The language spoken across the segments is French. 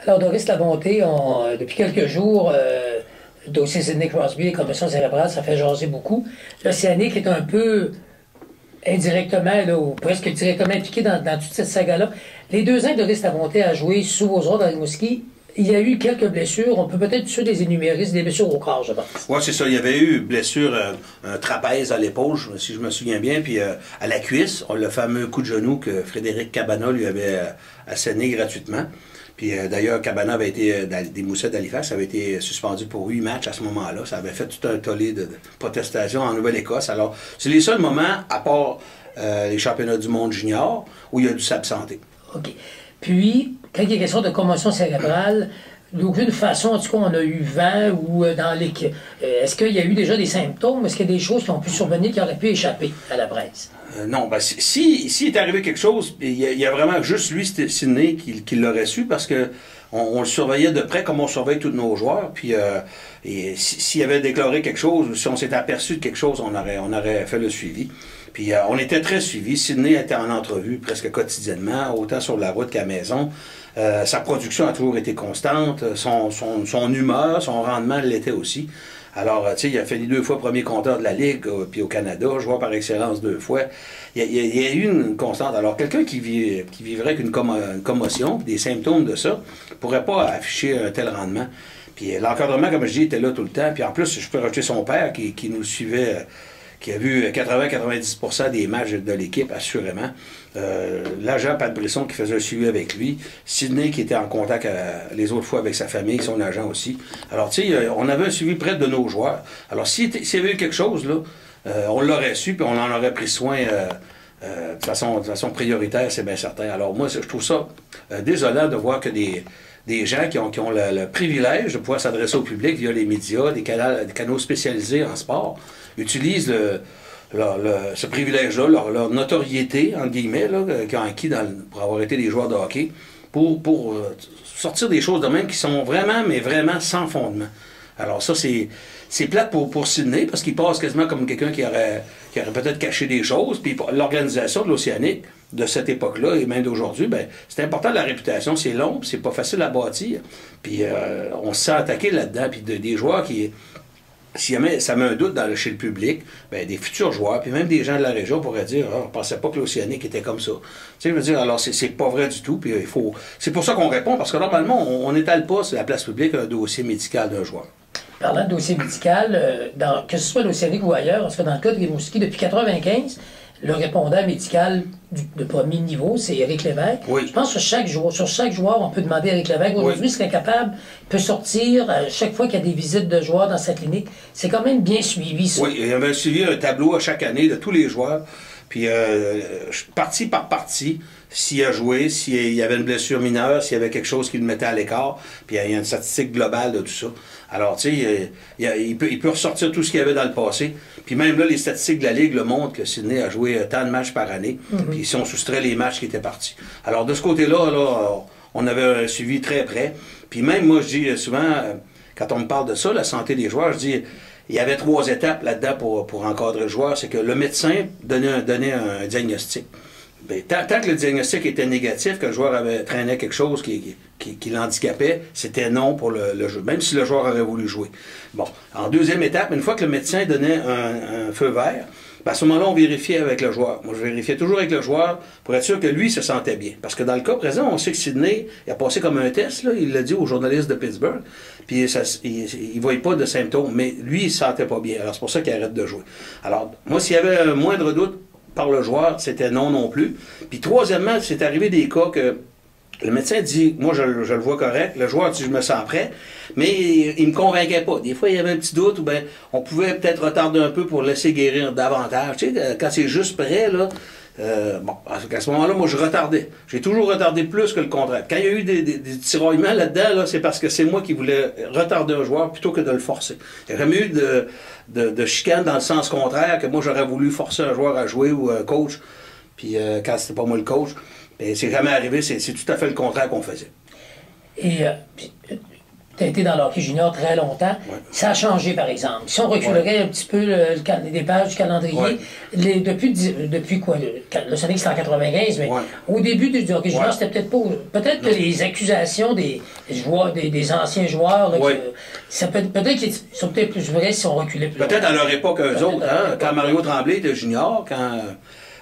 Alors, Doris Labonté, depuis quelques jours, le dossier Sidney Crosby, les commotions cérébrales, ça fait jaser beaucoup. L'Océanique est un peu indirectement, là, ou presque directement impliqué dans toute cette saga-là. Les 2 ans que Doris Labonté a joué sous vos ordres dans les Rimouski, il y a eu quelques blessures. On peut peut-être tous les énumérer. C'est des blessures au corps, je pense. Oui, c'est ça. Il y avait eu blessure, un trapèze à l'épaule, si je me souviens bien, puis à la cuisse, le fameux coup de genou que Frédéric Cabana lui avait asséné gratuitement. Puis d'ailleurs, Cabana avait été, des Moussettes d'Halifax, avait été suspendu pour 8 matchs à ce moment-là. Ça avait fait tout un tollé de protestations en Nouvelle-Écosse. Alors, c'est les seuls moments, à part les championnats du monde junior, où il a dû s'absenter. OK. Puis, quand il est question de commotion cérébrale, d'aucune façon, en tout cas, on a eu vent ou dans les... Est-ce qu'il y a eu déjà des symptômes? Est-ce qu'il y a des choses qui ont pu survenir qui auraient pu échapper à la presse? Non, ben si est arrivé quelque chose, il y a vraiment juste lui, Sidney, qui l'aurait su, parce que on le surveillait de près comme on surveille tous nos joueurs. Puis s'il avait déclaré quelque chose, ou si on s'était aperçu de quelque chose, on aurait fait le suivi. Puis on était très suivis. Sidney était en entrevue presque quotidiennement, autant sur la route qu'à la maison. Sa production a toujours été constante. Son humeur, son rendement l'était aussi. Alors, tu sais, il a fait les 2 fois premier compteur de la Ligue, puis au Canada, joueur par excellence 2 fois. Il y a eu une constante. Alors, quelqu'un qui vivrait avec une commotion, des symptômes de ça, ne pourrait pas afficher un tel rendement. Puis l'encadrement, comme je dis, était là tout le temps. Puis en plus, je peux rajouter son père qui nous suivait, qui a vu 80-90% des matchs de l'équipe, assurément. L'agent Pat Brisson qui faisait un suivi avec lui. Sidney qui était en contact les autres fois avec sa famille, son agent aussi. Alors, tu sais, on avait un suivi près de nos joueurs. Alors, s'il y avait eu quelque chose, là, on l'aurait su, puis on en aurait pris soin de façon prioritaire, c'est bien certain. Alors, moi, je trouve ça désolant de voir que des gens qui ont le privilège de pouvoir s'adresser au public via les médias, des canaux spécialisés en sport, utilisent ce privilège-là, leur notoriété, entre guillemets, qu'ils ont acquis pour avoir été des joueurs de hockey, pour sortir des choses de même qui sont vraiment, mais vraiment sans fondement. Alors ça, c'est plate pour Sidney, parce qu'il passe quasiment comme quelqu'un qui aurait peut-être caché des choses, puis l'organisation de l'Océanique, de cette époque-là, et même d'aujourd'hui, ben c'est important, la réputation, c'est long, c'est pas facile à bâtir, puis on se sent attaqué là-dedans, puis des joueurs qui... Si jamais ça met un doute chez le public, ben, des futurs joueurs, puis même des gens de la région pourraient dire on ne pensait pas que l'Océanique était comme ça. Tu sais, je veux dire, alors c'est pas vrai du tout, puis c'est pour ça qu'on répond, parce que normalement, on n'étale pas sur la place publique un dossier médical d'un joueur. Parlant de dossier médical, que ce soit l'Océanique ou ailleurs, parce que dans le cas de Rimouski, depuis 1995, le répondant médical de premier niveau, c'est Éric Lévesque. Oui. Je pense que sur chaque joueur, on peut demander à Éric Lévesque. Aujourd'hui, il serait capable, peut sortir à chaque fois qu'il y a des visites de joueurs dans sa clinique. C'est quand même bien suivi, ça. Oui, il y avait suivi un tableau à chaque année de tous les joueurs. Puis, partie par partie, s'il a joué, s'il y avait une blessure mineure, s'il y avait quelque chose qui le mettait à l'écart, puis il y a une statistique globale de tout ça. Alors, tu sais, il peut ressortir tout ce qu'il y avait dans le passé. Puis même là, les statistiques de la Ligue le montrent que Sidney a joué tant de matchs par année. Puis si on soustrait les matchs qui étaient partis. Alors, de ce côté-là, là, on avait un suivi très près. Puis même, moi, je dis souvent, quand on me parle de ça, la santé des joueurs, je dis... Il y avait 3 étapes là-dedans pour encadrer le joueur. C'est que le médecin donnait un diagnostic. Bien, tant que le diagnostic était négatif, que le joueur traînait quelque chose qui l'handicapait, c'était non pour le jeu, même si le joueur aurait voulu jouer. Bon, en deuxième étape, une fois que le médecin donnait un feu vert, bien, à ce moment-là, on vérifiait avec le joueur. Moi, je vérifiais toujours avec le joueur pour être sûr que lui se sentait bien. Parce que dans le cas présent, on sait que Sidney, il a passé comme un test, là, il l'a dit aux journalistes de Pittsburgh, puis il ne voyait pas de symptômes, mais lui, il ne se sentait pas bien. Alors, c'est pour ça qu'il arrête de jouer. Alors, moi, s'il y avait un moindre doute par le joueur, c'était non plus. Puis, troisièmement, c'est arrivé des cas que le médecin dit, moi, je le vois correct. Le joueur dit, je me sens prêt. Mais il ne me convainquait pas. Des fois, il y avait un petit doute ou bien on pouvait peut-être retarder un peu pour laisser guérir davantage. Tu sais, quand c'est juste prêt, là, bon, à ce moment-là, moi, je retardais. J'ai toujours retardé plus que le contraire. Quand il y a eu des tiraillements là-dedans, là, c'est parce que c'est moi qui voulais retarder un joueur plutôt que de le forcer. Il n'y a jamais eu de chicane dans le sens contraire, que moi, j'aurais voulu forcer un joueur à jouer ou un coach. Puis quand c'était pas moi le coach, bien, c'est jamais arrivé. C'est tout à fait le contraire qu'on faisait. Et tu as été dans le hockey junior très longtemps. Ouais. Ça a changé, par exemple. Si on reculerait un petit peu les pages du calendrier, depuis quoi? Le Sonic, c'était en 95, mais au début du hockey junior, c'était peut-être pas... Peut-être que les accusations des joueurs, des anciens joueurs, là, peut-être qu'ils sont peut-être plus vrais si on reculait plus peut-être à leur époque, eux autres, hein, quand Mario époque. Tremblay était junior, quand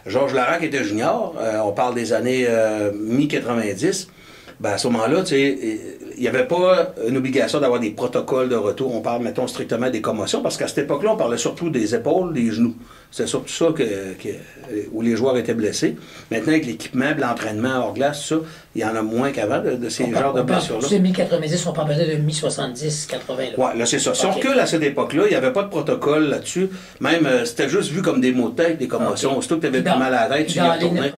Georges Larac était junior, on parle des années mi-90, ben à ce moment-là, tu sais, il n'y avait pas une obligation d'avoir des protocoles de retour. On parle, mettons, strictement des commotions, parce qu'à cette époque-là, on parlait surtout des épaules, des genoux. C'est surtout ça où les joueurs étaient blessés. Maintenant, avec l'équipement, l'entraînement hors glace, tout ça, il y en a moins qu'avant de ces genres de blessures-là. C'est mi-90, on parle peut-être de mi-70, 80. Oui, là, c'est ça. Si on recule à cette époque-là, il n'y avait pas de protocole là-dessus. Même, c'était juste vu comme des maux de tête, des commotions. Aussitôt que tu avais plus mal à la tête, tu y retournais.